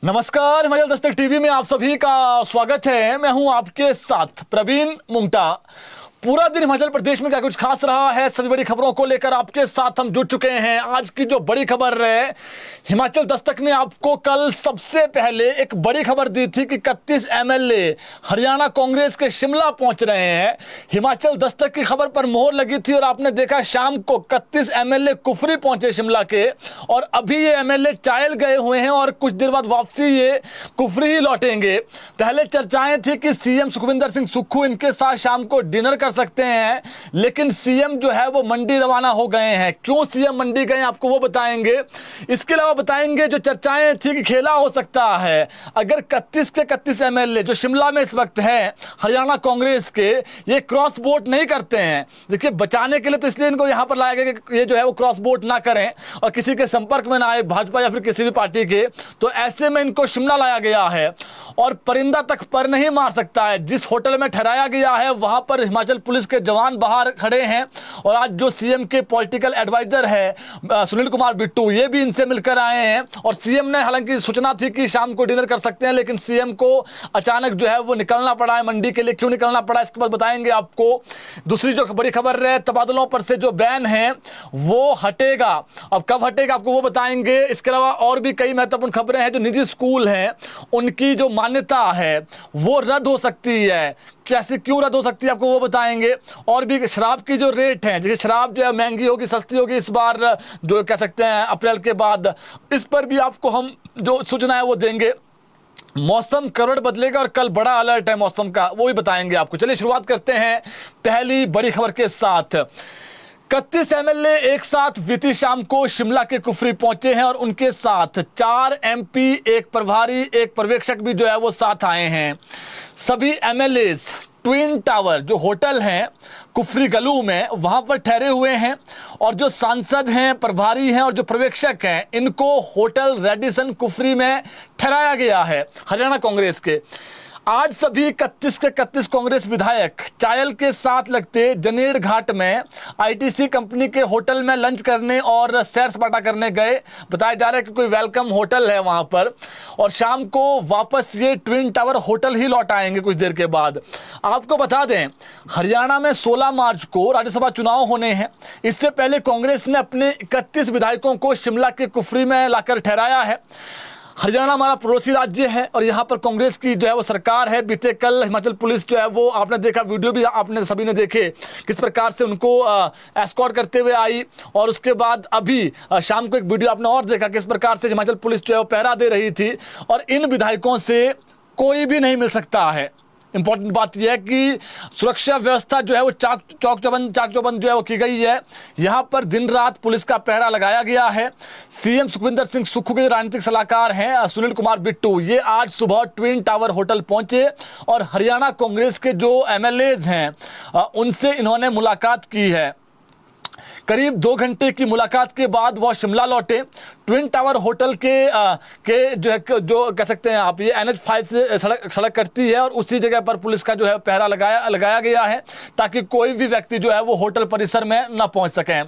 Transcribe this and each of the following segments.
नमस्कार, हिमाचल दस्तक टीवी में आप सभी का स्वागत है। मैं हूं आपके साथ प्रवीण मुंगटा। पूरा दिन हिमाचल प्रदेश में क्या कुछ खास रहा है, सभी बड़ी खबरों को लेकर आपके साथ हम जुड़ चुके हैं। आज की जो बड़ी खबर है, हिमाचल दस्तक ने आपको कल सबसे पहले एक बड़ी खबर दी थी कि 31 एमएलए हरियाणा कांग्रेस के शिमला पहुंच रहे हैं। हिमाचल दस्तक की खबर पर मोहर लगी थी और आपने देखा शाम को 31 एमएलए कुफरी पहुंचे शिमला के, और अभी ये एमएलए चायल गए हुए हैं और कुछ देर बाद वापसी ये कुफरी ही लौटेंगे। पहले चर्चाएं थी कि सीएम सुखविंदर सिंह सुक्खू इनके साथ शाम को डिनर कर सकते हैं, लेकिन सीएम जो है वो मंडी रवाना हो गए हैं। क्यों सीएम मंडी गए आपको वो बताएंगे। इसके अलावा बताएंगे जो चर्चाएं थी कि खेला हो सकता है अगर 31 के 31 एमएलए जो शिमला में इस वक्त है हरियाणा कांग्रेस के, ये क्रॉस वोट नहीं करते हैं। देखिए, बचाने के लिए तो इसलिए इनको यहां पर लाया गया कि ये जो है वो क्रॉस वोट ना करें और किसी के संपर्क में ना आए, भाजपा या फिर किसी भी पार्टी के। तो ऐसे में इनको शिमला लाया गया है और परिंदा तक पर नहीं मार सकता है। जिस होटल में ठहराया गया है वहां पर हिमाचल पुलिस के जवान बाहर खड़े हैं और आज जो सीएम के पॉलिटिकल एडवाइजर है सुनील कुमार बिट्टू, ये भी इनसे मिलकर आए हैं। और सीएम ने, हालांकि सूचना थी कि शाम को डिनर कर सकते हैं, लेकिन सीएम को अचानक जो है वो निकलना पड़ा है मंडी के लिए। क्यों निकलना पड़ा इसके बाद बताएंगे आपको। दूसरी जो बड़ी खबर है, तबादलों पर से जो बैन है वो हटेगा। अब कब हटेगा आपको वो बताएंगे। इसके अलावा और भी कई महत्वपूर्ण खबरें हैं। जो निजी स्कूल हैं उनकी जो मान्यता है वो रद्द हो सकती है। कैसे, क्यों रद्द हो सकती है आपको वो बताएंगे। और भी शराब की जो रेट है, जैसे शराब जो है महंगी होगी, सस्ती होगी इस बार, जो कह सकते हैं अप्रैल के बाद, इस पर भी आपको हम जो सूचना है वो देंगे। मौसम करोड़ बदलेगा और कल बड़ा अलर्ट है मौसम का, वो भी बताएंगे आपको। चलिए शुरुआत करते हैं पहली बड़ी खबर के साथ। 31 एमएलए एक साथ बीती शाम को शिमला के कुफरी पहुंचे हैं और उनके साथ 4 एमपी, एक प्रभारी, एक पर्यवेक्षक भी जो है वो साथ आए हैं। सभी एमएलए ट्विन टावर जो होटल है कुफरी गलू में, वहां पर ठहरे हुए हैं और जो सांसद हैं, प्रभारी हैं और जो पर्यवेक्षक हैं, इनको होटल रेडिसन कुफरी में ठहराया गया है हरियाणा कांग्रेस के। आज सभी 31 के 31 कांग्रेस विधायक चायल के साथ लगते जनेड़ घाट में आईटीसी कंपनी के होटल में लंच करने और सैर सपाटा करने गए। बताया जा रहा है कि कोई वेलकम होटल है वहां पर, और शाम को वापस ये ट्विन टावर होटल ही लौट आएंगे कुछ देर के बाद। आपको बता दें, हरियाणा में 16 मार्च को राज्यसभा चुनाव होने हैं। इससे पहले कांग्रेस ने अपने 31 विधायकों को शिमला के कुफरी में लाकर ठहराया है। हरियाणा हमारा पड़ोसी राज्य है और यहाँ पर कांग्रेस की जो है वो सरकार है। बीते कल हिमाचल पुलिस जो है वो, आपने देखा वीडियो भी आपने सभी ने देखे किस प्रकार से उनको एस्कॉर्ट करते हुए आई, और उसके बाद अभी शाम को एक वीडियो आपने और देखा किस प्रकार से हिमाचल पुलिस जो है वो पहरा दे रही थी। और इन विधायकों से कोई भी नहीं मिल सकता है। इंपॉर्टेंट बात यह है कि सुरक्षा व्यवस्था जो है वो चाक चौबंद जो है वो की गई है। यहाँ पर दिन रात पुलिस का पहरा लगाया गया है। सीएम सुखविंदर सिंह सुक्खू के राजनीतिक सलाहकार हैं सुनील कुमार बिट्टू, ये आज सुबह ट्विन टावर होटल पहुंचे और हरियाणा कांग्रेस के जो एमएलएज हैं उनसे इन्होंने मुलाकात की है। करीब 2 घंटे की मुलाकात के बाद वह शिमला लौटे। ट्विन टावर होटल के जो कह सकते हैं आप, ये NH5 से सड़क कटती है और उसी जगह पर पुलिस का जो है पहरा लगाया गया है ताकि कोई भी व्यक्ति जो है वो होटल परिसर में न पहुंच सके।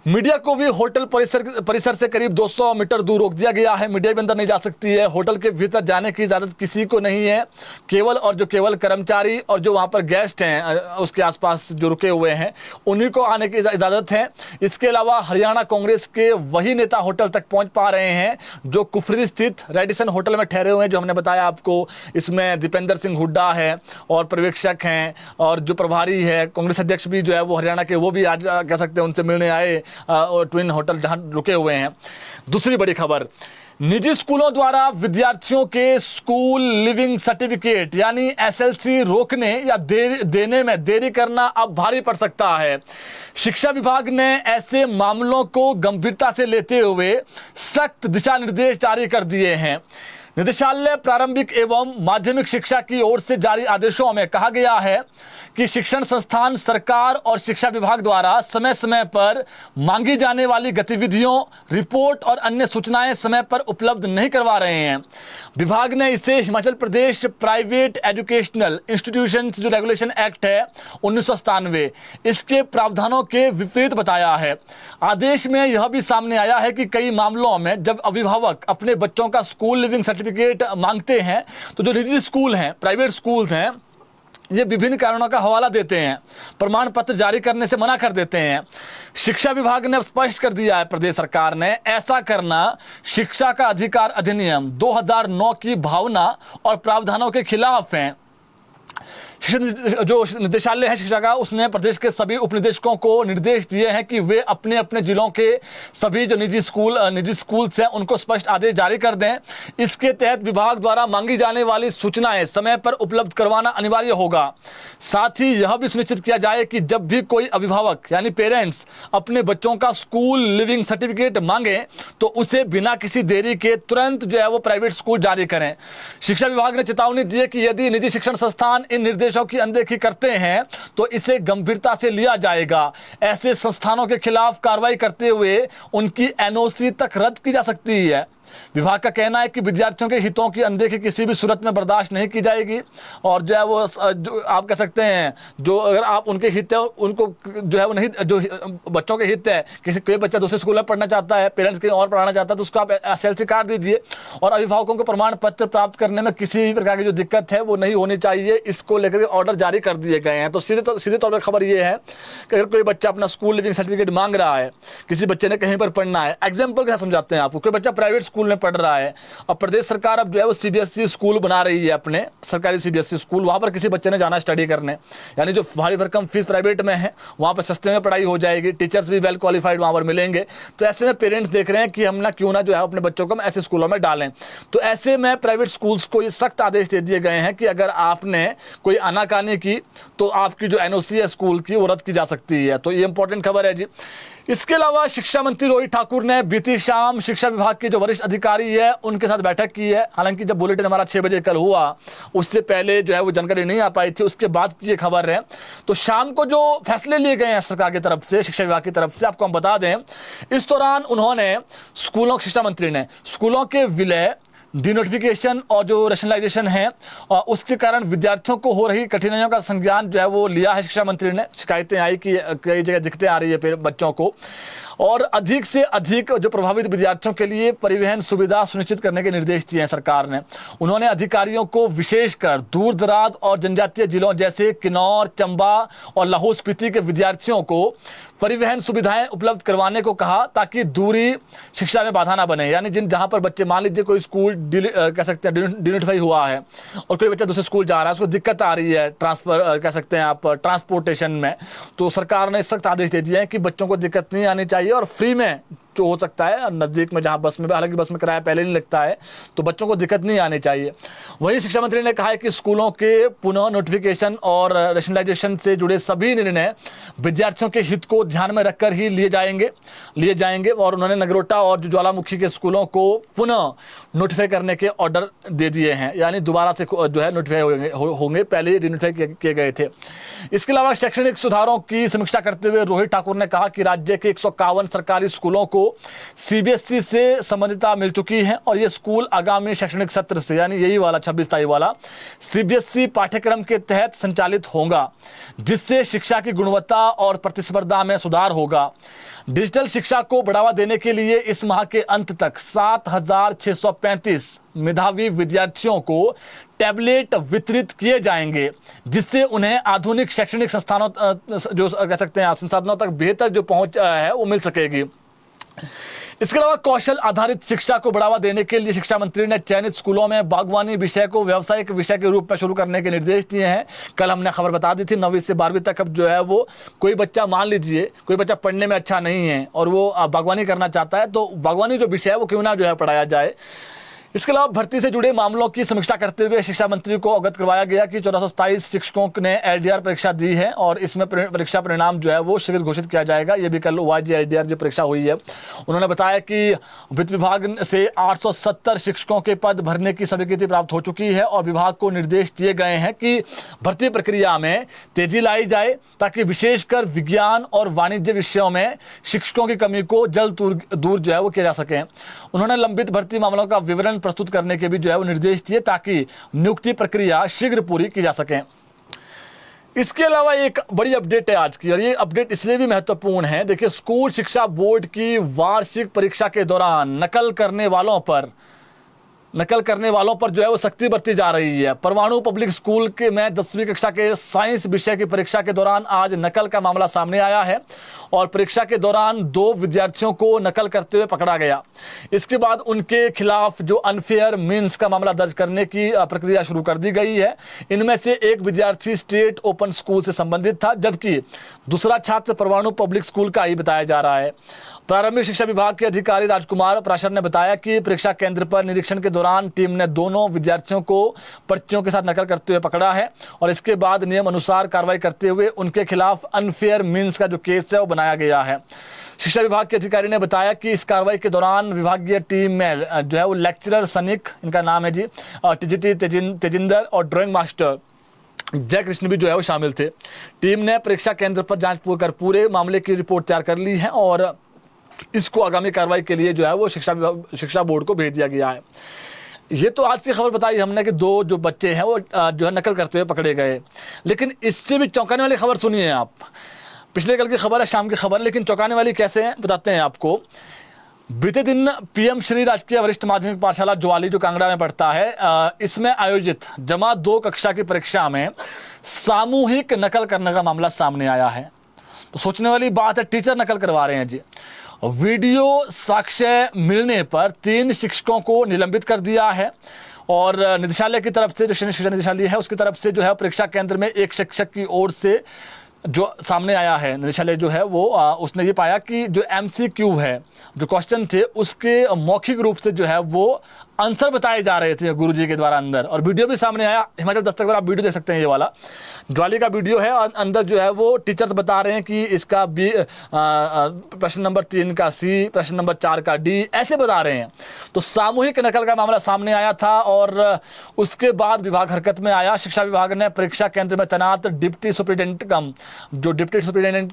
मीडिया को भी होटल परिसर से करीब 200 मीटर दूर रोक दिया गया है। मीडिया भी अंदर नहीं जा सकती है। होटल के भीतर जाने की इजाज़त किसी को नहीं है। केवल कर्मचारी और जो वहाँ पर गेस्ट हैं उसके आसपास जो रुके हुए हैं उन्हीं को आने की इजाज़त है। इसके अलावा हरियाणा कांग्रेस के वही नेता होटल तक पहुँच पा रहे हैं जो कुफरी स्थित रेडिसन होटल में ठहरे हुए हैं, जो हमने बताया आपको। इसमें दीपेंद्र सिंह हुड्डा है और पर्यवेक्षक हैं और जो प्रभारी है, कांग्रेस अध्यक्ष भी जो है वो हरियाणा के, वो भी आज कह सकते हैं उनसे मिलने आए और ट्विन होटल जहां रुके हुए हैं। दूसरी बड़ी खबर, निजी स्कूलों द्वारा विद्यार्थियों के स्कूल लिविंग सर्टिफिकेट यानी एसएलसी रोकने या देने में देरी करना अब भारी पड़ सकता है। शिक्षा विभाग ने ऐसे मामलों को गंभीरता से लेते हुए सख्त दिशा निर्देश जारी कर दिए हैं। निदेशालय प्रारंभिक एवं माध्यमिक शिक्षा की ओर से जारी आदेशों में कहा गया है कि शिक्षण संस्थान सरकार और शिक्षा विभाग द्वारा समय समय पर मांगी जाने वाली गतिविधियों, रिपोर्ट और अन्य सूचनाएं समय पर उपलब्ध नहीं करवा रहे हैं। विभाग ने इसे Himachal Pradesh private educational institutions जो रेगुलेशन एक्ट है 1997 इसके प्रावधानों के विपरीत बताया है। आदेश में यह भी सामने आया है कि कई मामलों में जब अभिभावक अपने बच्चों का स्कूल लिविंग सर्टिफिकेट मांगते हैं तो जो निजी स्कूल हैं, प्राइवेट स्कूल्स हैं, ये विभिन्न कारणों का हवाला देते हैं, प्रमाण पत्र जारी करने से मना कर देते हैं। शिक्षा विभाग ने स्पष्ट कर दिया है, प्रदेश सरकार ने, ऐसा करना शिक्षा का अधिकार अधिनियम 2009 की भावना और प्रावधानों के खिलाफ है। जो निदेशालय है शिक्षा का, उसने प्रदेश के सभी उपनिदेशकों को निर्देश दिए हैं कि वे अपने अपने जिलों के सभी जो निजी स्कूल्स हैं उनको स्पष्ट आदेश जारी कर दें। इसके तहत विभाग द्वारा मांगी जाने वाली सूचनाएं समय पर उपलब्ध करवाना अनिवार्य होगा। साथ ही यह भी सुनिश्चित किया जाए कि जब भी कोई अभिभावक यानी पेरेंट्स अपने बच्चों का स्कूल लिविंग सर्टिफिकेट मांगे तो उसे बिना किसी देरी के तुरंत जो है वो प्राइवेट स्कूल जारी करें। शिक्षा विभाग ने चेतावनी दी है कि यदि निजी शिक्षण संस्थान इन निर्देशों की अनदेखी करते हैं तो इसे गंभीरता से लिया जाएगा। ऐसे संस्थानों के खिलाफ कार्रवाई करते हुए उनकी एनओसी तक रद्द की जा सकती है। विभाग का कहना है कि विद्यार्थियों के हितों की अनदेखी किसी भी सूरत में बर्दाश्त नहीं की जाएगी और जो है वो जो आप कह सकते हैं जो अगर आप उनके हित है उनको जो है वो नहीं, जो बच्चों के हित है, किसी कोई बच्चा दूसरे स्कूल में पढ़ना चाहता है, पेरेंट्स कहीं और पढ़ाना चाहता है तो उसको आप एसएलसी कार्ड दीजिए और अभिभावकों को प्रमाण पत्र प्राप्त करने में किसी भी प्रकार की जो दिक्कत है वो नहीं होनी चाहिए। इसको लेकर के ऑर्डर जारी कर दिए गए हैं। तो सीधे तौर पर खबर ये है कि अगर कोई बच्चा अपना स्कूल लिविंग सर्टिफिकेट मांग रहा है, किसी बच्चे ने कहीं पर पढ़ना है, एग्जाम्पल के साथ समझाते हैं आपको, कोई बच्चा प्राइवेट स्कूल में पढ़ रहा है और प्रदेश सरकार अब जो है वो सीबीएसई स्कूल बना रही है, अपने सरकारी सीबीएसई स्कूल, वहां पर किसी बच्चे ने जाना स्टडी करने, यानी जो भारी भरकम फीस प्राइवेट में है वहां पर सस्ते में पढ़ाई हो जाएगी, टीचर्स भी वेल क्वालिफाइड वहां पर मिलेंगे। तो ऐसे में पेरेंट्स देख रहे हैं कि हम ना क्यों ना जो है अपने बच्चों को हम ऐसे स्कूलों में डालें। तो ऐसे में प्राइवेट स्कूल्स को ये सख्त आदेश दे दिए गए हैं कि अगर आपने कोई आनाकानी की तो आपकी जो एनओसी है स्कूल की वो रद्द की जा सकती है। तो ये इंपॉर्टेंट खबर है जी। इसके अलावा शिक्षा मंत्री रोहित ठाकुर ने बीती शाम शिक्षा विभाग के जो वरिष्ठ अधिकारी है उनके साथ बैठक की है। हालांकि जब बुलेटिन हमारा 6 बजे कल हुआ उससे पहले जो है वो जानकारी नहीं आ पाई थी, उसके बाद की ये खबर है। तो शाम को जो फैसले लिए गए हैं सरकार की तरफ से, शिक्षा विभाग की तरफ से, आपको हम बता दें, इस दौरान उन्होंने स्कूलों, शिक्षा मंत्री ने स्कूलों के विलय, डिनोटिफिकेशन और जो रैशनलाइजेशन है और उसके कारण विद्यार्थियों को हो रही कठिनाइयों का संज्ञान जो है वो लिया है शिक्षा मंत्री ने। शिकायतें आई कि कई जगह दिक्कतें आ रही है बच्चों को और अधिक से अधिक जो प्रभावित विद्यार्थियों के लिए परिवहन सुविधा सुनिश्चित करने के निर्देश दिए हैं सरकार ने। उन्होंने अधिकारियों को विशेषकर दूर दराज और जनजातीय जिलों जैसे किन्नौर, चंबा और लाहौल स्पीति के विद्यार्थियों को परिवहन सुविधाएं उपलब्ध करवाने को कहा ताकि दूरी शिक्षा में बाधा ना बने। यानी जहां पर बच्चे, मान लीजिए कोई स्कूल कह सकते हैं डिनोटिफाई हुआ है और कोई बच्चा दूसरे स्कूल जा रहा है, उसको दिक्कत आ रही है ट्रांसफर कह सकते हैं आप ट्रांसपोर्टेशन में, तो सरकार ने सख्त आदेश दे दिया है कि बच्चों को दिक्कत नहीं आनी चाहिए और फ्री में जो हो सकता है नज़दीक में, जहां बस में, हालांकि बस में किराया पहले नहीं लगता है, तो बच्चों को दिक्कत नहीं आनी चाहिए। वहीं शिक्षा मंत्री ने कहा है कि स्कूलों के पुनः नोटिफिकेशन और रैशनलाइजेशन से जुड़े सभी निर्णय विद्यार्थियों के हित को ध्यान में रखकर ही लिए जाएंगे और उन्होंने नगरोटा और ज्वालामुखी के स्कूलों को पुनः नोटिफाई करने के ऑर्डर दे दिए हैं, यानी दोबारा से जो है नोटिफाई होंगे, पहले ही डिनोटिफाई किए गए थे। इसके अलावा शैक्षणिक सुधारों की समीक्षा करते हुए रोहित ठाकुर ने कहा कि राज्य के 151 सरकारी स्कूलों को सीबीएसई से संबंधितता मिल चुकी है और ये स्कूल आगामी शैक्षणिक सत्र से, यानी यही वाला 26-27 वाला, सीबीएसई पाठ्यक्रम के तहत संचालित होगा, जिससे शिक्षा की गुणवत्ता और प्रतिस्पर्धा में सुधार होगा। डिजिटल शिक्षा को बढ़ावा देने के लिए इस माह के अंत तक 7,635 मेधावी विद्यार्थियों को टैबलेट वितरित किए जाएंगे, जिससे उन्हें आधुनिक शैक्षणिक संस्थानों जो कह सकते हैं संसाधनों तक बेहतर जो पहुंच है वो मिल सकेगी। इसके अलावा कौशल आधारित शिक्षा को बढ़ावा देने के लिए शिक्षा मंत्री ने चयनित स्कूलों में बागवानी विषय को व्यावसायिक विषय के रूप में शुरू करने के निर्देश दिए हैं। कल हमने खबर बता दी थी 9वीं से 12वीं तक अब जो है वो कोई बच्चा, मान लीजिए कोई बच्चा पढ़ने में अच्छा नहीं है और वो बागवानी करना चाहता है, तो बागवानी जो विषय है वो क्यों ना जो है पढ़ाया जाए। इसके अलावा भर्ती से जुड़े मामलों की समीक्षा करते हुए शिक्षा मंत्री को अवगत करवाया गया कि 1427 शिक्षकों ने एलडीआर परीक्षा दी है और इसमें परीक्षा परिणाम जो है वो शीघ्र घोषित किया जाएगा। ये भी कल वाईजी एलडीआर जो परीक्षा हुई है, उन्होंने बताया कि वित्त विभाग से 870 शिक्षकों के पद भरने की स्वीकृति प्राप्त हो चुकी है और विभाग को निर्देश दिए गए हैं कि भर्ती प्रक्रिया में तेजी लाई जाए ताकि विशेषकर विज्ञान और वाणिज्य विषयों में शिक्षकों की कमी को जल्द दूर जो है वो किया जा सके। उन्होंने लंबित भर्ती मामलों का विवरण प्रस्तुत करने के भी जो है वो निर्देश दिए ताकि नियुक्ति प्रक्रिया शीघ्र पूरी की जा सके। इसके अलावा एक बड़ी अपडेट है आज की, और ये अपडेट इसलिए भी महत्वपूर्ण है। देखिए, स्कूल शिक्षा बोर्ड की वार्षिक परीक्षा के दौरान नकल करने वालों पर जो है वो सख्ती बरती जा रही है। परवाणु पब्लिक स्कूल के में 10वीं कक्षा के साइंस विषय की परीक्षा के दौरान आज नकल का मामला सामने आया है और परीक्षा के दौरान 2 विद्यार्थियों को नकल करते हुए पकड़ा गया। इसके बाद उनके खिलाफ जो अनफेयर मीन्स का मामला दर्ज करने की प्रक्रिया शुरू कर दी गई है। इनमें से एक विद्यार्थी स्टेट ओपन स्कूल से संबंधित था, जबकि दूसरा छात्र परवाणु पब्लिक स्कूल का ही बताया जा रहा है। प्रारंभिक शिक्षा विभाग के अधिकारी राजकुमार प्राशर ने बताया कि परीक्षा केंद्र पर निरीक्षण के दौरान टीम ने दोनों विद्यार्थियों को पर्चियों के साथ नकल करते हुए पकड़ा है और इसके बाद नियम अनुसार कार्रवाई करते हुए उनके खिलाफ अनफेयर मीन्स का जो केस है वो बनाया गया है। शिक्षा विभाग के अधिकारी ने बताया कि इस कार्रवाई के दौरान विभागीय टीम में जो है वो लेक्चरर सनिक, इनका नाम है जी, टीजीटी तेजिंदर और ड्राइंग मास्टर जय कृष्ण भी जो है वो शामिल थे। टीम ने परीक्षा केंद्र पर जांच कर पूरे मामले की रिपोर्ट तैयार कर ली है और इसको आगामी कार्रवाई के लिए जो है वो शिक्षा बोर्ड को भेज दिया गया है। ये तो आज की खबर बताई हमने कि 2 जो बच्चे हैं वो जो है नकल करते हुए पकड़े गए, लेकिन इससे भी चौंकाने वाली खबर सुनिए आप। पिछले कल की खबर है, शाम की खबर, लेकिन चौंकाने वाली कैसे है बताते हैं आपको। बीते दिन पीएम श्री राजकीय वरिष्ठ माध्यमिक पाठशाला ज्वाली जो कांगड़ा में पड़ता है, इसमें आयोजित जमा 2 कक्षा की परीक्षा में सामूहिक नकल करने का मामला सामने आया है। तो सोचने वाली बात है, टीचर नकल करवा रहे हैं जी। वीडियो साक्ष्य मिलने पर 3 शिक्षकों को निलंबित कर दिया है और निदेशालय की तरफ से, जो शिक्षा निदेशालय है उसकी तरफ से जो है परीक्षा केंद्र में एक शिक्षक की ओर से जो सामने आया है, निदेशालय जो है वो उसने ये पाया कि जो MCQ है, जो क्वेश्चन थे उसके मौखिक रूप से जो है वो आंसर बताए जा रहे थे गुरुजी के द्वारा अंदर, और वीडियो भी सामने आया। हिमाचल दस्तक पर आप वीडियो देख सकते हैं, ये वाला ज्वाली का वीडियो है और अंदर जो है वो टीचर्स बता रहे हैं कि इसका प्रश्न नंबर 3 का C, प्रश्न नंबर 4 का D, ऐसे बता रहे हैं। तो सामूहिक नकल का मामला सामने आया था और उसके बाद विभाग हरकत में आया। शिक्षा विभाग ने परीक्षा केंद्र में तैनात डिप्टी सुपरिटेंडेंट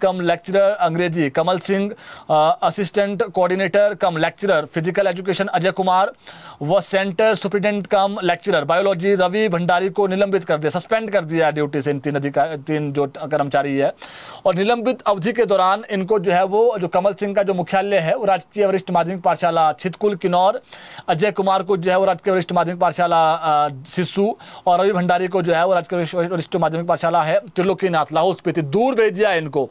कम लेक्चरर अंग्रेजी Kamal Singh, assistant coordinator cum lecturer physical education Ajay Kumar व centre superintendent cum lecturer biology Ravi Bhandari को निलंबित कर दिया, सस्पेंड कर दिया ड्यूटी से। 3 जो कर्मचारी है और निलंबित अवधि के दौरान इनको जो है वो जो कमल सिंह का जो मुख्यालय है वो राजकीय वरिष्ठ माध्यमिक पाठशाला छितकुल किन्नौर, अजय कुमार को जो है वो राजकीय वरिष्ठ माध्यमिक पाठशाला सिस्सू और रवि भंडारी को जो है वो राजकीय वरिष्ठ माध्यमिक पाठशाला है त्रिलोकीनाथ लाहौल स्पीति, दूर भेज दिया इनको।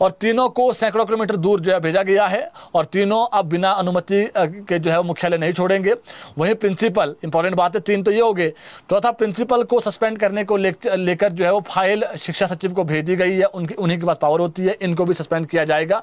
और तीनों को सैकड़ों किलोमीटर दूर जो है भेजा गया है और तीनों अब बिना अनुमति के जो है मुख्यालय नहीं छोड़ेंगे। वहीं प्रिंसिपल, इंपॉर्टेंट बात है, 3 तो ये हो गए। चौथा, प्रिंसिपल को सस्पेंड करने को लेकर जो है वो फाइल शिक्षा सचिव को भेज दी गई है, उन्हीं के पास पावर होती है, इनको भी सस्पेंड किया जाएगा।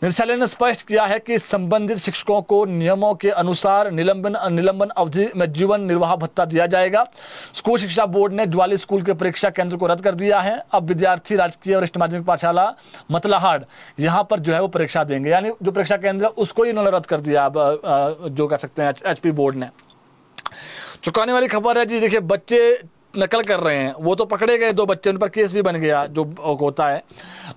निदेशालय ने स्पष्ट किया है कि संबंधित शिक्षकों को नियमों के अनुसार निलंबन अवधि में जीवन निर्वाह भत्ता दिया जाएगा। स्कूल शिक्षा बोर्ड ने ज्वाली स्कूल के परीक्षा केंद्र को रद्द कर दिया है। अब विद्यार्थी राजकीय वरिष्ठ माध्यमिक पाठशाला मतलाहाड़ यहाँ पर जो है वो परीक्षा देंगे, यानी जो परीक्षा केंद्र उसको ही इन्होंने रद्द कर दिया, जो कर सकते हैं HP बोर्ड ने। चौंकाने वाली खबर है जी। देखिए, बच्चे नकल कर रहे हैं, वो तो पकड़े गए 2 बच्चे, उन पर केस भी बन गया जो होता है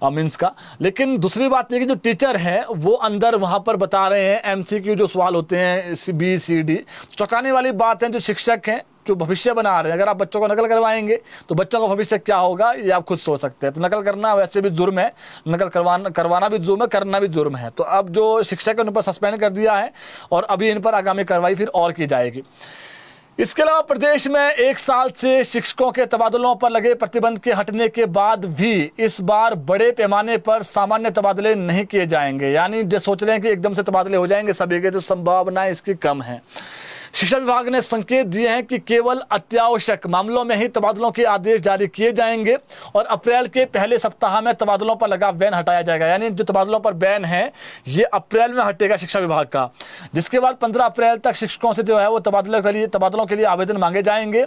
मीन्स का। लेकिन दूसरी बात ये कि जो टीचर हैं वो अंदर वहाँ पर बता रहे हैं MCQ जो सवाल होते हैं B C D। चौंकाने वाली बात है, जो शिक्षक हैं जो भविष्य बना रहे हैं, अगर आप बच्चों को नकल करवाएंगे तो बच्चों का भविष्य क्या होगा ये आप खुद सोच सकते हैं। तो नकल करना वैसे भी जुर्म है, नकल करवाना भी जुर्म है, करना भी जुर्म है। तो अब जो शिक्षक है उन पर सस्पेंड कर दिया है और अभी इन पर आगामी कार्रवाई फिर और की जाएगी। इसके अलावा प्रदेश में 1 साल से शिक्षकों के तबादलों पर लगे प्रतिबंध के हटने के बाद भी इस बार बड़े पैमाने पर सामान्य तबादले नहीं किए जाएंगे, यानी जो सोच रहे हैं कि एकदम से तबादले हो जाएंगे सभी के, तो संभावना इसकी कम है। शिक्षा विभाग ने संकेत दिए हैं कि केवल अत्यावश्यक मामलों में ही तबादलों के आदेश जारी किए जाएंगे और अप्रैल के पहले सप्ताह में तबादलों पर लगा बैन हटाया जाएगा। यानी जो तबादलों पर बैन है ये अप्रैल में हटेगा शिक्षा विभाग का, जिसके बाद 15 अप्रैल तक शिक्षकों से जो है वो तबादलों के लिए आवेदन मांगे जाएंगे।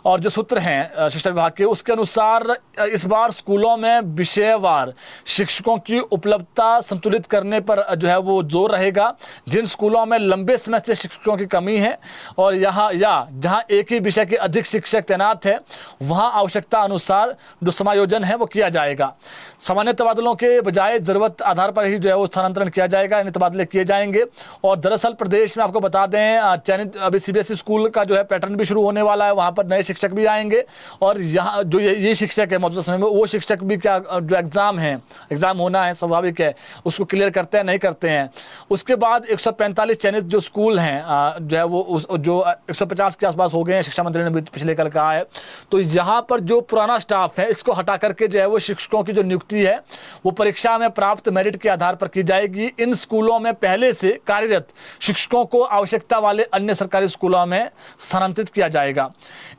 और जो सूत्र हैं शिक्षा विभाग के, उसके अनुसार इस बार स्कूलों में विषयवार शिक्षकों की उपलब्धता संतुलित करने पर जो है वो जोर रहेगा। जिन स्कूलों में लंबे समय से शिक्षकों की कमी है और जहां एक ही विषय के अधिक शिक्षक तैनात है, वहां आवश्यकता अनुसार जो समायोजन है वो किया जाएगा। सामान्य तबादलों के बजाय जरूरत आधार पर ही जो है वो स्थानांतरण किया जाएगा, यानी तबादले किए जाएंगे। और दरअसल प्रदेश में आपको बता दें, चयनित अभी सीबीएसई स्कूल का जो है पैटर्न भी शुरू होने वाला है, वहां पर नए शिक्षक भी आएंगे। और यहाँ जो ये शिक्षक है मौजूदा समय में, वो शिक्षक भी क्या जो एग्जाम होना है स्वाभाविक है, उसको क्लियर करते हैं नहीं करते हैं। उसके बाद 145 चयनित जो स्कूल हैं जो है वो जो 150 के आसपास हो गए हैं, शिक्षा मंत्री ने भी पिछले कल कहा है। तो यहाँ पर जो पुराना स्टाफ है इसको हटा करके जो है वो शिक्षकों की जो नियुक्ति है वो परीक्षा में प्राप्त मेरिट के आधार पर की जाएगी। इन स्कूलों में पहले से कार्यरत शिक्षकों को आवश्यकता वाले अन्य सरकारी स्कूलों में स्थानांतरित किया जाएगा।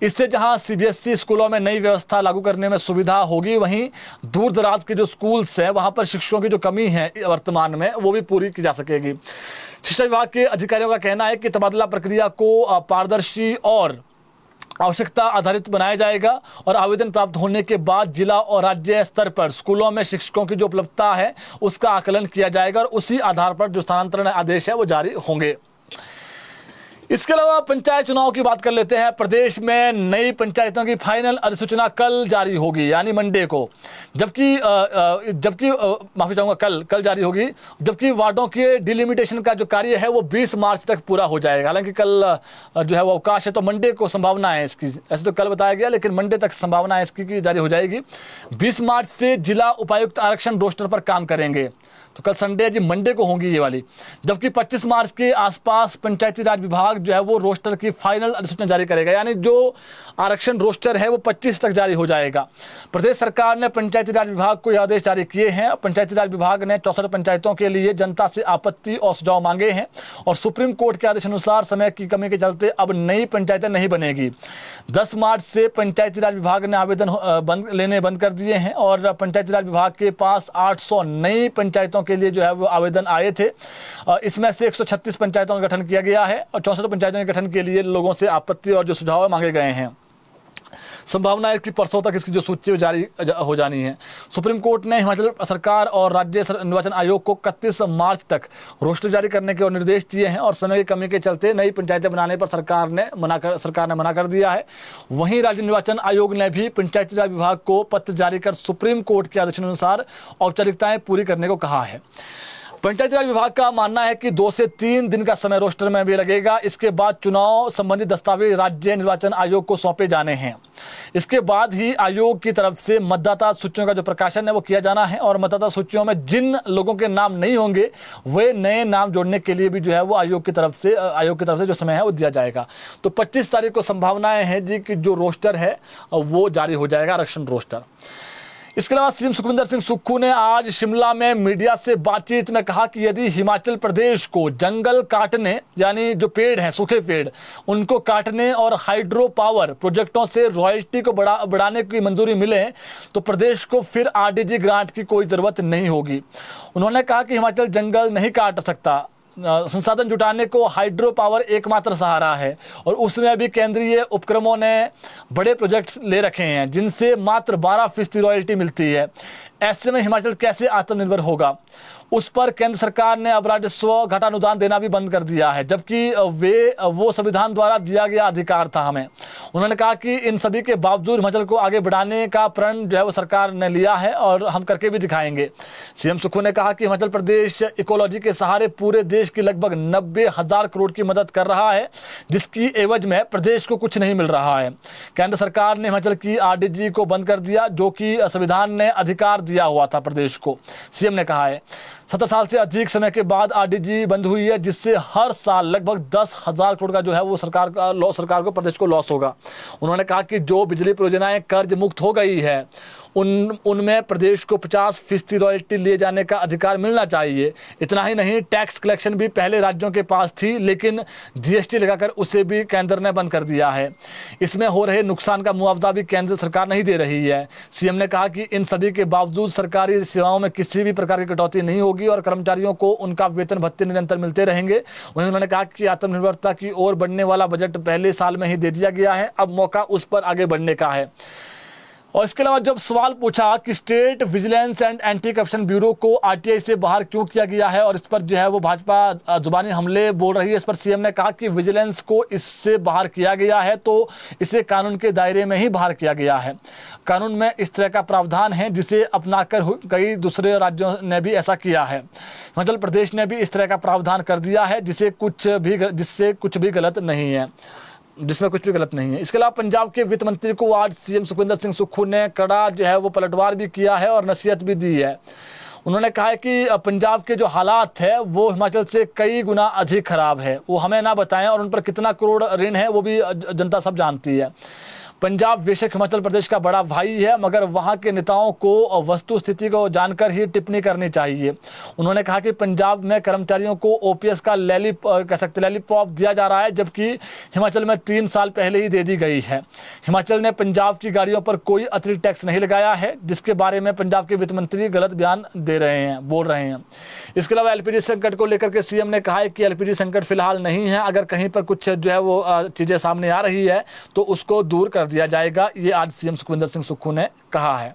इससे जहां सीबीएसई स्कूलों में नई व्यवस्था लागू करने में सुविधा होगी, वहीं दूर दराज के जो स्कूल्स हैं वहां पर शिक्षकों की जो कमी है वर्तमान में वो भी पूरी की जा सकेगी। शिक्षा विभाग के अधिकारियों का कहना है कि तबादला प्रक्रिया को पारदर्शी और आवश्यकता आधारित बनाया जाएगा और आवेदन प्राप्त होने के बाद जिला और राज्य स्तर पर स्कूलों में शिक्षकों की जो उपलब्धता है उसका आकलन किया जाएगा और उसी आधार पर जो स्थानांतरण आदेश है वो जारी होंगे। इसके अलावा पंचायत चुनाव की बात कर लेते हैं। प्रदेश में नई पंचायतों की फाइनल अधिसूचना कल जारी होगी, यानी मंडे को, जबकि माफी चाहूंगा कल जारी होगी, जबकि वार्डों के डिलिमिटेशन का जो कार्य है वो 20 मार्च तक पूरा हो जाएगा। हालांकि कल जो है वो अवकाश है तो मंडे को संभावना है इसकी, ऐसे तो कल बताया गया लेकिन मंडे तक संभावना है इसकी जारी हो जाएगी। 20 मार्च से जिला उपायुक्त आरक्षण रोस्टर पर काम करेंगे, तो कल संडे जी मंडे को होंगी ये वाली। जबकि 25 मार्च के आसपास पंचायती राज विभाग जो है वो रोस्टर की फाइनल अधिसूचना जारी करेगा, यानी जो आरक्षण रोस्टर है वो 25 तक जारी हो जाएगा। प्रदेश सरकार ने पंचायती राज विभाग को आदेश जारी किए हैं। पंचायती राज विभाग ने 64 पंचायतों के लिए जनता से आपत्ति और सुझाव मांगे हैं और सुप्रीम कोर्ट के आदेश अनुसार समय की कमी के चलते अब नई पंचायतें नहीं बनेगी। 10 मार्च से पंचायती राज विभाग ने आवेदन लेने बंद कर दिए हैं और पंचायती राज विभाग के पास 800 नई पंचायतों के लिए जो है वो आवेदन आए थे। इसमें से 136 पंचायतों का गठन किया गया है और 64 पंचायतों के गठन के लिए लोगों से आपत्ति और जो सुझाव मांगे गए हैं। संभावना है कि परसों तक इसकी जो सूची जारी हो जानी है। सुप्रीम कोर्ट ने हिमाचल सरकार और राज्य निर्वाचन आयोग को 31 मार्च तक रोस्टर जारी करने के निर्देश दिए हैं और समय की कमी के चलते नई पंचायतें बनाने पर सरकार ने मना कर दिया है। वहीं राज्य निर्वाचन आयोग ने भी पंचायती राज विभाग को पत्र जारी कर सुप्रीम कोर्ट के आदेशानुसार औपचारिकताएं पूरी करने को कहा है। पंचायती राज विभाग का मानना है कि 2 से 3 दिन का समय रोस्टर में भी लगेगा। इसके बाद चुनाव संबंधी दस्तावेज राज्य निर्वाचन आयोग को सौंपे जाने हैं। इसके बाद ही आयोग की तरफ से मतदाता सूचियों का जो प्रकाशन है वो किया जाना है और मतदाता सूचियों में जिन लोगों के नाम नहीं होंगे वे नए नाम जोड़ने के लिए भी जो है वो आयोग की तरफ से जो समय है वो दिया जाएगा। तो 25 तारीख को संभावनाएं हैं जी कि जो रोस्टर है वो जारी हो जाएगा, आरक्षण रोस्टर। इसके अलावा सीएम सुखविंदर सिंह सुक्खू ने आज शिमला में मीडिया से बातचीत में कहा कि यदि हिमाचल प्रदेश को जंगल काटने, यानी जो पेड़ हैं सूखे पेड़ उनको काटने और हाइड्रो पावर प्रोजेक्टों से रॉयल्टी को बढ़ाने की मंजूरी मिले तो प्रदेश को फिर आरडीजी ग्रांट की कोई जरूरत नहीं होगी। उन्होंने कहा कि हिमाचल जंगल नहीं काट सकता, संसाधन जुटाने को हाइड्रो पावर एकमात्र सहारा है और उसमें अभी केंद्रीय उपक्रमों ने बड़े प्रोजेक्ट्स ले रखे हैं जिनसे मात्र 12% रॉयल्टी मिलती है। ऐसे में हिमाचल कैसे आत्मनिर्भर होगा? उस पर केंद्र सरकार ने अब राजस्व घटानुदान देना भी बंद कर दिया है, जबकि वो संविधान द्वारा दिया गया अधिकार था हमें। उन्होंने कहा कि इन सभी के बावजूद हिमाचल को आगे बढ़ाने का प्रण जो है वो सरकार ने लिया है और हम करके भी दिखाएंगे। सीएम सुक्खू ने कहा कि हिमाचल प्रदेश इकोलॉजी के सहारे पूरे देश की लगभग 90,000 करोड़ की मदद कर रहा है, जिसकी एवज में प्रदेश को कुछ नहीं मिल रहा है। केंद्र सरकार ने हिमाचल की आरडीजी को बंद कर दिया, जो कि संविधान ने अधिकार दिया हुआ था प्रदेश को। सीएम ने कहा है 70 साल से अधिक समय के बाद आरडीजी बंद हुई है, जिससे हर साल लगभग 10,000 करोड़ का जो है वो सरकार को प्रदेश को लॉस होगा। उन्होंने कहा कि जो बिजली परियोजनाएं कर्ज मुक्त हो गई है उनमें प्रदेश को 50% रॉयल्टी लिए जाने का अधिकार मिलना चाहिए। इतना ही नहीं, टैक्स कलेक्शन भी पहले राज्यों के पास थी, लेकिन जीएसटी लगाकर उसे भी केंद्र ने बंद कर दिया है। इसमें हो रहे नुकसान का मुआवजा भी केंद्र सरकार नहीं दे रही है। सीएम ने कहा कि इन सभी के बावजूद सरकारी सेवाओं में किसी भी प्रकार की कटौती नहीं होगी और कर्मचारियों को उनका वेतन भत्ते निरंतर मिलते रहेंगे। वहीं उन्होंने कहा कि आत्मनिर्भरता की ओर बढ़ने वाला बजट पहले साल में ही दे दिया गया है, अब मौका उस पर आगे बढ़ने का है। और इसके अलावा जब सवाल पूछा कि state vigilance and anti corruption bureau को आरटीआई से बाहर क्यों किया गया है और इस पर जो है वो भाजपा जुबानी हमले बोल रही है, इस पर सीएम ने कहा कि विजिलेंस को इससे बाहर किया गया है तो इसे कानून के दायरे में ही बाहर किया गया है। कानून में इस तरह का प्रावधान है जिसे अपनाकर कई दूसरे राज्यों ने भी ऐसा किया है। हिमाचल प्रदेश ने भी इस तरह का प्रावधान कर दिया है जिससे कुछ भी गलत नहीं है, जिसमें कुछ भी गलत नहीं है। इसके अलावा पंजाब के वित्त मंत्री को आज सीएम सुखविंदर सिंह सुक्खू ने कड़ा जो है वो पलटवार भी किया है और नसीहत भी दी है। उन्होंने कहा है कि पंजाब के जो हालात है वो हिमाचल से कई गुना अधिक खराब है, वो हमें ना बताएं, और उन पर कितना करोड़ ऋण है वो भी जनता सब जानती है। पंजाब बेशक हिमाचल प्रदेश का बड़ा भाई है, मगर वहाँ के नेताओं को वस्तु स्थिति को जानकर ही टिप्पणी करनी चाहिए। उन्होंने कहा कि पंजाब में कर्मचारियों को ओपीएस का लैलीपॉप दिया जा रहा है, जबकि हिमाचल में 3 साल पहले ही दे दी गई है। हिमाचल ने पंजाब की गाड़ियों पर कोई अतिरिक्त टैक्स नहीं लगाया है, जिसके बारे में पंजाब के वित्त मंत्री गलत बयान बोल रहे हैं। इसके अलावा एलपीजी संकट को लेकर के सीएम ने कहा है कि एलपीजी संकट फिलहाल नहीं है, अगर कहीं पर कुछ जो है वो चीज़ें सामने आ रही है तो उसको दूर कर दिया जाएगा। ये आज सीएम सुखविंदर सिंह सुक्खू ने कहा है।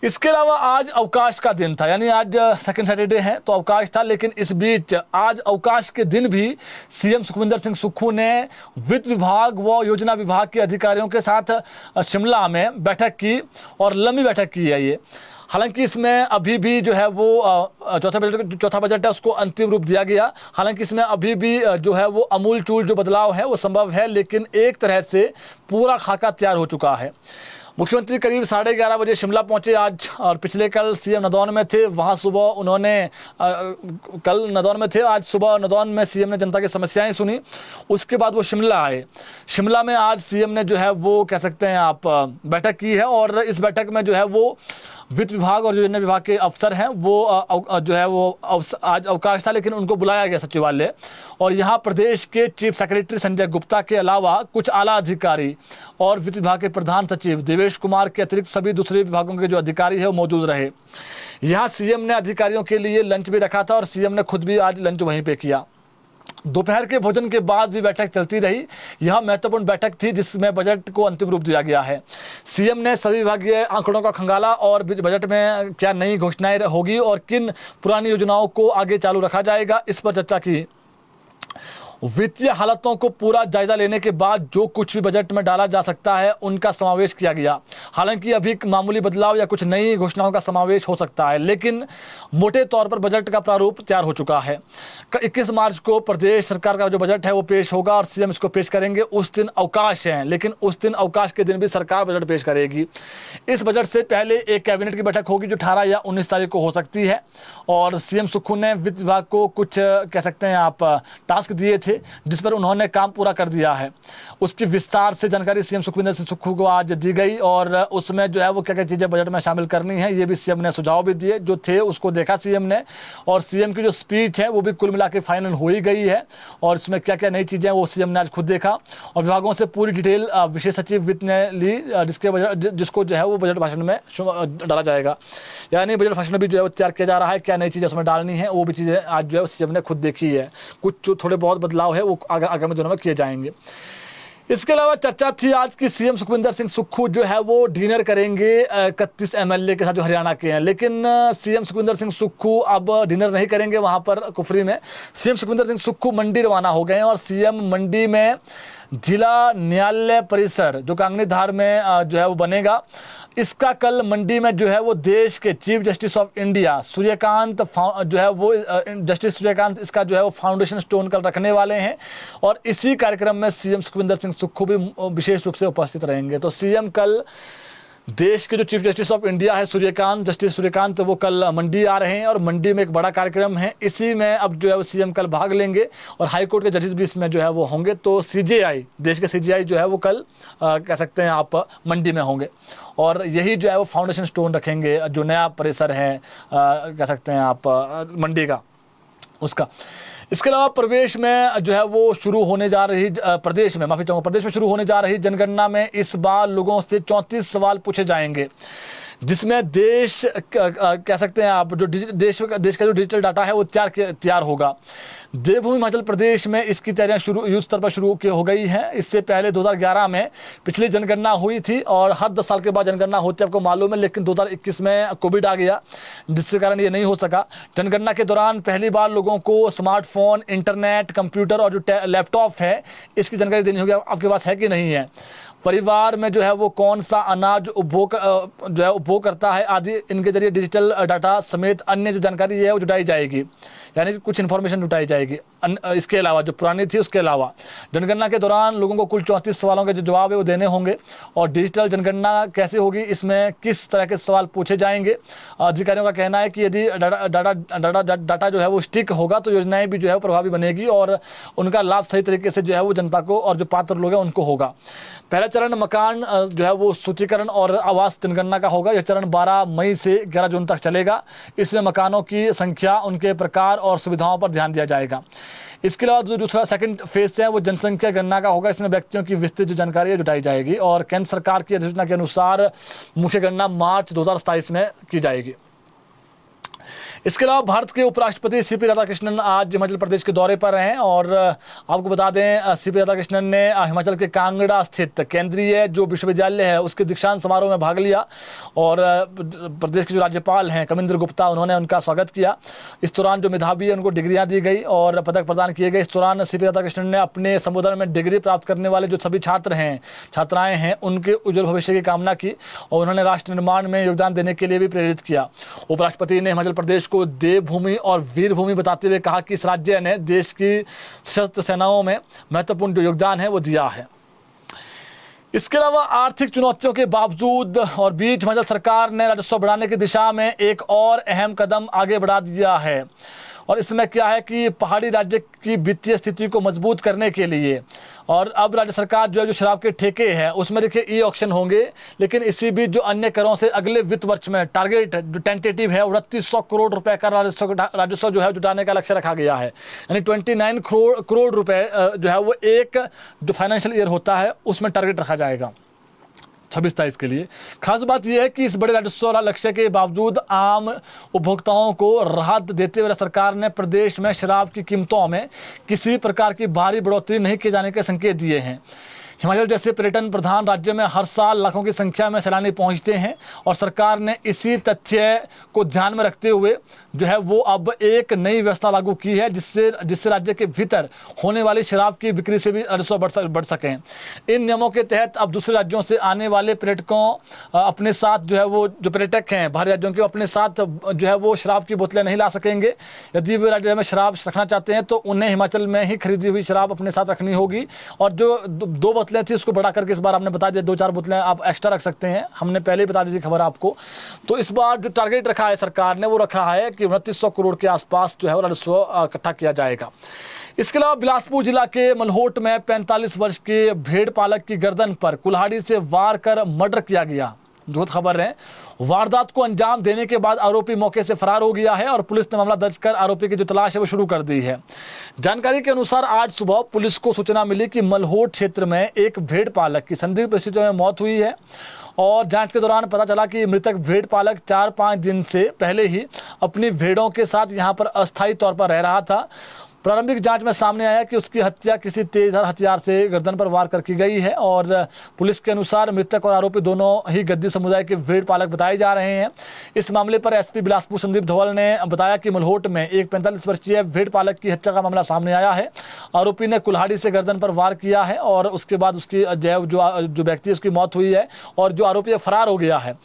इसके अलावा आज अवकाश का दिन था, यानी आज सेकंड सैटरडे है तो अवकाश था, लेकिन इस बीच आज अवकाश के दिन भी सीएम सुखविंदर सिंह सुक्खू ने वित्त विभाग व योजना विभाग के अधिकारियों के साथ शिमला में बैठक की और लंबी बैठक की है ये। हालांकि इसमें अभी भी जो है वो चौथा बजट है उसको अंतिम रूप दिया गया। हालांकि इसमें अभी भी जो है वो अमूलचूल जो बदलाव है वो संभव है, लेकिन एक तरह से पूरा खाका तैयार हो चुका है। मुख्यमंत्री करीब 11:30 बजे शिमला पहुंचे आज, और पिछले कल सीएम नदौन में थे, वहां सुबह उन्होंने कल नदौन में थे, आज सुबह नदौन में सीएम ने जनता की समस्याएं सुनी। उसके बाद वो शिमला आए। शिमला में आज सीएम ने जो है वो कह सकते हैं आप बैठक की है, और इस बैठक में जो है वो वित्त विभाग और योजना विभाग के अफसर हैं वो जो है वो आज अवकाश था, लेकिन उनको बुलाया गया सचिवालय, और यहाँ प्रदेश के चीफ सेक्रेटरी संजय गुप्ता के अलावा कुछ आला अधिकारी और वित्त विभाग के प्रधान सचिव देवेश कुमार के अतिरिक्त सभी दूसरे विभागों के जो अधिकारी है वो मौजूद रहे। यहाँ सीएम ने अधिकारियों के लिए लंच भी रखा था और सीएम ने खुद भी आज लंच वहीं पे किया। दोपहर के भोजन के बाद भी बैठक चलती रही। यह महत्वपूर्ण बैठक थी जिसमें बजट को अंतिम रूप दिया गया है। सीएम ने सभी विभागीय आंकड़ों का खंगाला और बजट में क्या नई घोषणाएं होगी और किन पुरानी योजनाओं को आगे चालू रखा जाएगा, इस पर चर्चा की। वित्तीय हालतों को पूरा जायजा लेने के बाद जो कुछ भी बजट में डाला जा सकता है उनका समावेश किया गया। हालांकि अभी मामूली बदलाव या कुछ नई घोषणाओं का समावेश हो सकता है, लेकिन मोटे तौर पर बजट का प्रारूप तैयार हो चुका है। 21 मार्च को प्रदेश सरकार का जो बजट है वो पेश होगा और सीएम इसको पेश करेंगे। उस दिन अवकाश है, लेकिन उस दिन अवकाश के दिन भी सरकार बजट पेश करेगी। इस बजट से पहले एक कैबिनेट की बैठक होगी जो 18 या 19 तारीख को हो सकती है, और सीएम सुक्खू ने वित्त विभाग को कुछ कह सकते हैं आप टास्क दिए थे जिस पर उन्होंने काम पूरा कर दिया है। उसकी विस्तार से जानकारी सीएम सुखविंदर सिंह सुक्खू को आज दी गई, और उसमें जो है वो क्या क्या चीज़ें बजट में शामिल करनी है ये भी सीएम ने सुझाव भी दिए, जो थे उसको देखा सीएम ने, और सीएम की जो स्पीच है वो भी कुल मिला के फाइनल हो ही गई है, और इसमें क्या क्या नई चीज़ें वो सीएम ने आज खुद देखा। और विभागों से पूरी डिटेल विशेष सचिव वित्त ने ली, जिसको जो है वो बजट भाषण में डाला जाएगा। यानी बजट भाषण भी जो है वो तैयार किया जा रहा है, क्या नई चीज़ें उसमें डालनी है वो भी चीज़ें आज जो है सीएम ने खुद देखी है। कुछ जो थोड़े बहुत बदलाव है वो आगामी दिनों में किए जाएंगे। इसके अलावा चर्चा थी आज की सीएम सुखविंदर सिंह सुक्खू जो है वो डिनर करेंगे 31 एमएलए के साथ जो हरियाणा के हैं, लेकिन सीएम सुखविंदर सिंह सुक्खू अब डिनर नहीं करेंगे वहां पर कुफरी में। सीएम सुखविंदर सिंह सुक्खू मंडी रवाना हो गए हैं, और सीएम मंडी में जिला न्यायालय परिसर जो कांगनीधार में जो है वो बनेगा, इसका कल मंडी में जो है वो देश के chief justice of India Suryakant जो है वो जस्टिस सूर्यकांत इसका जो है वो फाउंडेशन स्टोन कल रखने वाले हैं, और इसी कार्यक्रम में सीएम सुखविंदर सिंह सुक्खू भी विशेष रूप से उपस्थित रहेंगे। तो सीएम कल देश के जो चीफ जस्टिस ऑफ इंडिया है सूर्यकांत, जस्टिस सूर्यकांत, वो कल मंडी आ रहे हैं और मंडी में एक बड़ा कार्यक्रम है। इसी में अब जो है वो सीएम कल भाग लेंगे और हाई कोर्ट के जजेस भी इसमें जो है वो होंगे। तो सीजेआई, देश के सीजेआई जो है वो कल कह सकते हैं आप मंडी में होंगे और यही जो है वो फाउंडेशन स्टोन रखेंगे जो नया परिसर है कह सकते हैं आप मंडी का, उसका। इसके अलावा प्रदेश में जो है वो शुरू होने जा रही प्रदेश में शुरू होने जा रही जनगणना में इस बार लोगों से 34 सवाल पूछे जाएंगे, जिसमें देश कह सकते हैं आप जो देश का जो डिजिटल डाटा है वो तैयार होगा। देवभूमि हिमाचल प्रदेश में इसकी तैयारियां युद्ध स्तर पर शुरू हो गई हैं। इससे पहले 2011 में पिछली जनगणना हुई थी और हर 10 साल के बाद जनगणना होती है, आपको मालूम है, लेकिन 2021 में कोविड आ गया जिसके कारण ये नहीं हो सका। जनगणना के दौरान पहली बार लोगों को स्मार्टफोन, इंटरनेट, कंप्यूटर और जो लैपटॉप है इसकी जानकारी देनी होगी, आपके पास है कि नहीं है। परिवार में जो है वो कौन सा अनाज उपभोग करता है आदि इनके जरिए डिजिटल डाटा समेत अन्य जो जानकारी है वो जुटाई जाएगी, यानी कि कुछ इन्फॉर्मेशन जुटाई जाएगी। इसके अलावा जो पुरानी थी उसके अलावा जनगणना के दौरान लोगों को कुल 34 सवालों के जो जवाब है वो देने होंगे। और डिजिटल जनगणना कैसे होगी, इसमें किस तरह के सवाल पूछे जाएंगे। अधिकारियों का कहना है कि यदि डाटा जो है वो स्टिक होगा तो योजनाएं भी जो है प्रभावी बनेगी और उनका लाभ सही तरीके से जो है वो जनता को और जो पात्र लोग हैं उनको होगा। पहला चरण मकान जो है वो सूचीकरण और आवास जनगणना का होगा। यह चरण 12 मई से 11 जून तक चलेगा। इसमें मकानों की संख्या, उनके प्रकार और सुविधाओं पर ध्यान दिया जाएगा। इसके अलावा जो दूसरा सेकंड फेज है वो जनसंख्या गणना का होगा। इसमें व्यक्तियों की विस्तृत जो जानकारी है जुटाई जाएगी और केंद्र सरकार की अधिसूचना के अनुसार मुख्य गणना मार्च 2027 में की जाएगी। इसके अलावा भारत के उपराष्ट्रपति सीपी राधाकृष्णन आज हिमाचल प्रदेश के दौरे पर हैं और आपको बता दें सीपी राधाकृष्णन ने हिमाचल के कांगड़ा स्थित केंद्रीय जो विश्वविद्यालय है उसके दीक्षांत समारोह में भाग लिया और प्रदेश के जो राज्यपाल हैं कमिंदर गुप्ता, उन्होंने उनका स्वागत किया। इस दौरान जो मेधावी है उनको डिग्रियां दी गई और पदक प्रदान किए गए। इस दौरान सीपी राधाकृष्णन ने अपने संबोधन में डिग्री प्राप्त करने वाले जो सभी छात्राएं हैं उनके उज्जवल भविष्य की कामना की और उन्होंने राष्ट्र निर्माण में योगदान देने के लिए भी प्रेरित किया। उपराष्ट्रपति ने हिमाचल प्रदेश को देवभूमि और वीरभूमि बताते हुए कहा कि इस राज्य ने देश की सशस्त्र सेनाओं में महत्वपूर्ण जो योगदान है वो दिया है। इसके अलावा आर्थिक चुनौतियों के बावजूद और बीच हिमाचल सरकार ने राजस्व बढ़ाने की दिशा में एक और अहम कदम आगे बढ़ा दिया है और इसमें क्या है कि पहाड़ी राज्य की वित्तीय स्थिति को मजबूत करने के लिए और अब राज्य सरकार जो है जो शराब के ठेके हैं उसमें देखिए ई ऑक्शन होंगे, लेकिन इसी बीच जो अन्य करों से अगले वित्त वर्ष में टारगेट जो टेंटेटिव है 2900 करोड़ रुपए का राजस्व जो है जुटाने का लक्ष्य रखा गया है। यानी 29 करोड़ रुपए जो है वो एक जो फाइनेंशियल ईयर होता है उसमें टारगेट रखा जाएगा 26-27 के लिए। खास बात यह है कि इस बड़े राजस्व लक्ष्य के बावजूद आम उपभोक्ताओं को राहत देते हुए सरकार ने प्रदेश में शराब की कीमतों में किसी प्रकार की भारी बढ़ोतरी नहीं किए जाने के संकेत दिए हैं। हिमाचल जैसे पर्यटन प्रधान राज्य में हर साल लाखों की संख्या में सैलानी पहुंचते हैं और सरकार ने इसी तथ्य को ध्यान में रखते हुए जो है वो अब एक नई व्यवस्था लागू की है जिससे राज्य के भीतर होने वाली शराब की बिक्री से भी राजस्व बढ़ सकें। इन नियमों के तहत अब दूसरे राज्यों से आने वाले पर्यटकों अपने साथ जो है वो जो पर्यटक हैं बाहरी राज्यों के अपने साथ जो है वो शराब की बोतलें नहीं ला सकेंगे। यदि वे राज्य में शराब रखना चाहते हैं तो उन्हें हिमाचल में ही खरीदी हुई शराब अपने साथ रखनी होगी और जो 2 बोतलें थी उसको बढ़ा करके इस बार आपने बता दिया 2-4 बोतलें आप एक्स्ट्रा रख सकते हैं। हमने पहले ही बता दी थी खबर आपको। तो इस बार जो टारगेट रखा है सरकार ने वो रखा है कि 2900 करोड़ के आसपास जो है राजस्व इकट्ठा किया जाएगा। इसके अलावा बिलासपुर जिला के मलहोट में 45 वर्ष के भेड़ पालक की गर्दन पर कुल्हाड़ी से वार कर मर्डर किया गया। दुखद खबर है। वारदात को अंजाम देने के बाद आरोपी मौके से फरार हो गया है और पुलिस ने मामला दर्ज कर आरोपी की जो तलाश है वो शुरू कर दी है। जानकारी के अनुसार आज सुबह पुलिस को सूचना मिली कि मलहोट क्षेत्र में एक भेड़ पालक की संदिग्ध परिस्थितियों में मौत हुई है और जांच के दौरान पता चला कि मृतक भेड़ पालक 4-5 दिन से पहले ही अपनी भेड़ों के साथ यहां पर अस्थायी तौर पर रह रहा था। प्रारंभिक जांच में सामने आया कि उसकी हत्या किसी तेजधार हथियार से गर्दन पर वार कर की गई है और पुलिस के अनुसार मृतक और आरोपी दोनों ही गद्दी समुदाय के भेड़ पालक बताए जा रहे हैं। इस मामले पर एसपी बिलासपुर संदीप धवल ने बताया कि मलहोट में एक 45 वर्षीय भेड़ पालक की हत्या का मामला सामने आया है। आरोपी ने कुल्हाड़ी से गर्दन पर वार किया है और उसके बाद उसकी जो व्यक्ति उसकी मौत हुई है और जो आरोपी फरार हो गया है।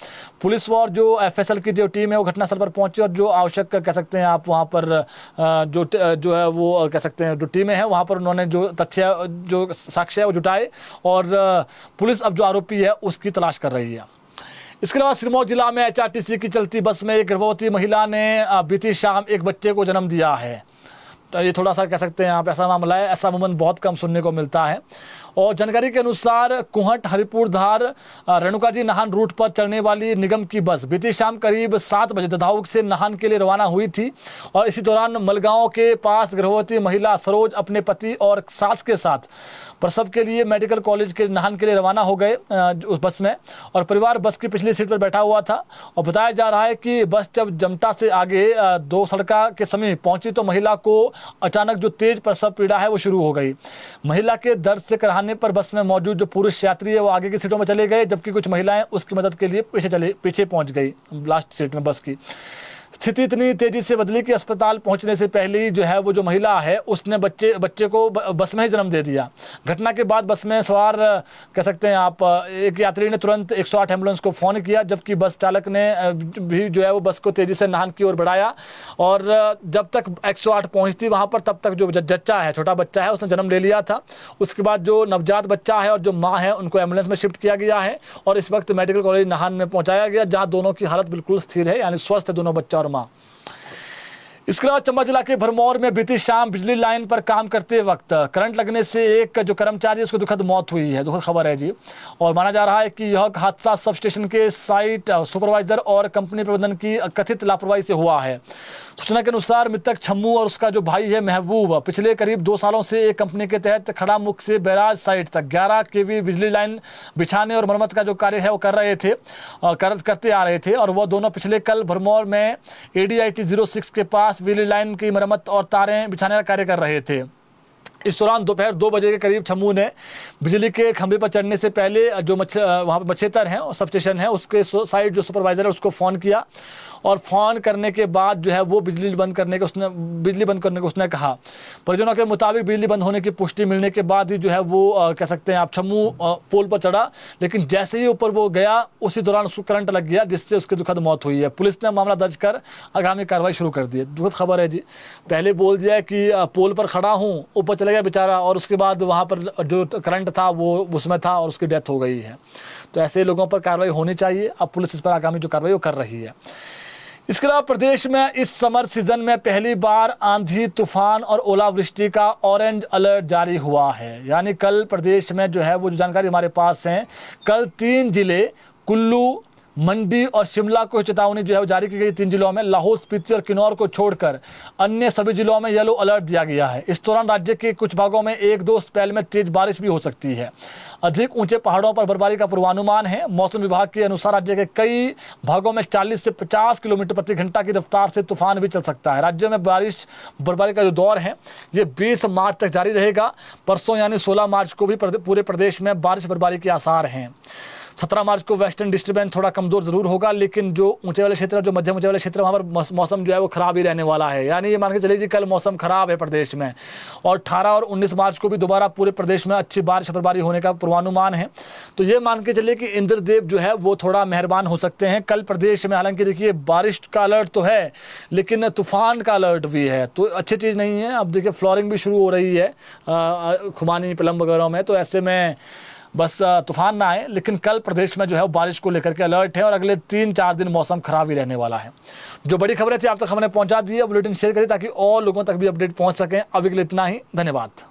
पुलिस और जो एफएसएल की जो टीम है वो घटनास्थल पर पहुंची और जो आवश्यक कह सकते हैं आप वहाँ पर जो है वो कह सकते हैं जो टीमें हैं वहाँ पर उन्होंने जो तथ्य जो साक्ष्य है वो जुटाए और पुलिस अब जो आरोपी है उसकी तलाश कर रही है। इसके अलावा सिरमौर जिला में HRTC की चलती बस में एक गर्भवती महिला ने बीती शाम एक बच्चे को जन्म दिया है। तो ये थोड़ा सा कह सकते हैं आप ऐसा मामला है, ऐसा अमूमन बहुत कम सुनने को मिलता है। और जानकारी के अनुसार कुहट हरिपुर धार रेणुका जी नाहन रूट पर चलने वाली निगम की बस बीती शाम करीब 7 बजे ददाहू से नाहन के लिए रवाना हुई थी और इसी दौरान मलगांव के पास गर्भवती महिला सरोज अपने पति और सास के साथ प्रसव के लिए मेडिकल कॉलेज के नाहन के लिए रवाना हो गए उस बस में, और परिवार बस की पिछली सीट पर बैठा हुआ था। और बताया जा रहा है कि बस जब जमटा से आगे 2 सड़का के समीप पहुंची तो महिला को अचानक जो तेज प्रसव पीड़ा है वो शुरू हो गई। महिला के दर्द से कराहने पर बस में मौजूद जो पुरुष यात्री है वो आगे की सीटों में चले गए, जबकि कुछ महिलाएं उसकी मदद के लिए पीछे पहुंच गई लास्ट सीट में बस की। स्थिति इतनी तेजी से बदली कि अस्पताल पहुंचने से पहले ही जो है वो जो महिला है उसने बच्चे को बस में ही जन्म दे दिया। घटना के बाद बस में सवार कह सकते हैं आप एक यात्री ने तुरंत 108 एम्बुलेंस को फ़ोन किया, जबकि बस चालक ने भी जो है वो बस को तेज़ी से नाहन की ओर बढ़ाया। और जब तक 108 पहुंचती वहाँ पर तब तक जो जच्चा है, छोटा बच्चा है, उसने जन्म ले लिया था। उसके बाद जो नवजात बच्चा है और जो माँ है उनको एम्बुलेंस में शिफ्ट किया गया है और इस वक्त मेडिकल कॉलेज नाहन में पहुँचाया गया, जहाँ दोनों की हालत बिल्कुल स्थिर है, यानी स्वस्थ है दोनों बच्चा और माँ। इसके अलावा चंबा जिला के भरमौर में बीती शाम बिजली लाइन पर काम करते वक्त करंट लगने से एक जो कर्मचारी उसको दुखद मौत हुई है। दुखद खबर है जी। और माना जा रहा है कि यह हादसा सब स्टेशन के साइट सुपरवाइजर और कंपनी प्रबंधन की कथित लापरवाही से हुआ है। सूचना के अनुसार मृतक छम्मू और उसका जो भाई है महबूब पिछले करीब 2 सालों से एक कंपनी के तहत खड़ा मुख से बैराज साइट तक 11 kV बिजली लाइन बिछाने और मरम्मत का जो कार्य है वो करते आ रहे थे। और वो दोनों पिछले कल भरमौर में ADIT 06 के पास बिजली लाइन की मरम्मत और तारें बिछाने का कार्य कर रहे थे। इस दौरान दोपहर 2 बजे के करीब छम्मू ने बिजली के खंभे पर चढ़ने से पहले जो वहाँ पर मच्छेतर हैं और सब स्टेशन है उसके साइड जो सुपरवाइजर है उसको फ़ोन किया और फ़ोन करने के बाद जो है वो बिजली बंद करने को उसने कहा। परिजनों के मुताबिक बिजली बंद होने की पुष्टि मिलने के बाद ही जो है वो कह सकते हैं आप छम्मू पोल पर चढ़ा, लेकिन जैसे ही ऊपर वो गया उसी दौरान उसको करंट लग गया, जिससे उसकी दुखद मौत हुई है। पुलिस ने मामला दर्ज कर आगामी कार्रवाई शुरू कर दी है। दुखद खबर है जी। पहले बोल दिया कि पोल पर खड़ा हूँ, ऊपर चले गया बेचारा, और उसके बाद वहाँ पर जो करंट था वो उसमें था और उसकी डेथ हो गई है। तो ऐसे लोगों पर कार्रवाई होनी चाहिए। अब पुलिस इस पर आगामी जो कार्रवाई वो कर रही है। इसके अलावा प्रदेश में इस समर सीजन में पहली बार आंधी, तूफान और ओलावृष्टि का ऑरेंज अलर्ट जारी हुआ है। यानी कल प्रदेश में जो है वो जो जानकारी हमारे पास है, कल 3 जिले कुल्लू, मंडी और शिमला को चेतावनी जो है वो जारी की गई। 3 जिलों में लाहौल स्पीति और किन्नौर को छोड़कर अन्य सभी जिलों में येलो अलर्ट दिया गया है। इस दौरान राज्य के कुछ भागों में 1-2 स्पेल में तेज बारिश भी हो सकती है। अधिक ऊंचे पहाड़ों पर बर्फबारी का पूर्वानुमान है। मौसम विभाग के अनुसार राज्य के कई भागों में 40 से 50 किलोमीटर प्रति घंटा की रफ्तार से तूफान भी चल सकता है। राज्य में बर्फबारी का जो दौर है ये 20 मार्च तक जारी रहेगा। परसों यानी 16 मार्च को भी पूरे प्रदेश में बारिश बर्फबारी के आसार हैं। 17 मार्च को वेस्टर्न डिस्टर्बेंस थोड़ा कमज़ोर ज़रूर होगा, लेकिन जो ऊंचे वाले क्षेत्र, जो मध्यम ऊंचे वाले क्षेत्र, वहाँ पर मौसम जो है वो ख़राब ही रहने वाला है। यानी ये मान के चलिए कि कल मौसम ख़राब है प्रदेश में। और 18 और 19 मार्च को भी दोबारा पूरे प्रदेश में अच्छी बारिश बर्फबारी होने का पूर्वानुमान है। तो ये मान के चलिए कि इंद्रदेव जो है वो थोड़ा मेहरबान हो सकते हैं कल प्रदेश में। हालांकि देखिए बारिश का अलर्ट तो है, लेकिन तूफान का अलर्ट भी है, तो अच्छी चीज़ नहीं है। अब देखिए फ्लोरिंग भी शुरू हो रही है खुमानी, पलम वगैरह में, तो ऐसे में बस तूफान ना आए। लेकिन कल प्रदेश में जो है बारिश को लेकर के अलर्ट है और अगले 3-4 दिन मौसम खराब ही रहने वाला है। जो बड़ी खबरें थी आप तक हमने पहुंचा दी है। बुलेटिन शेयर करिए ताकि और लोगों तक भी अपडेट पहुंच सकें। अभी के लिए इतना ही, धन्यवाद।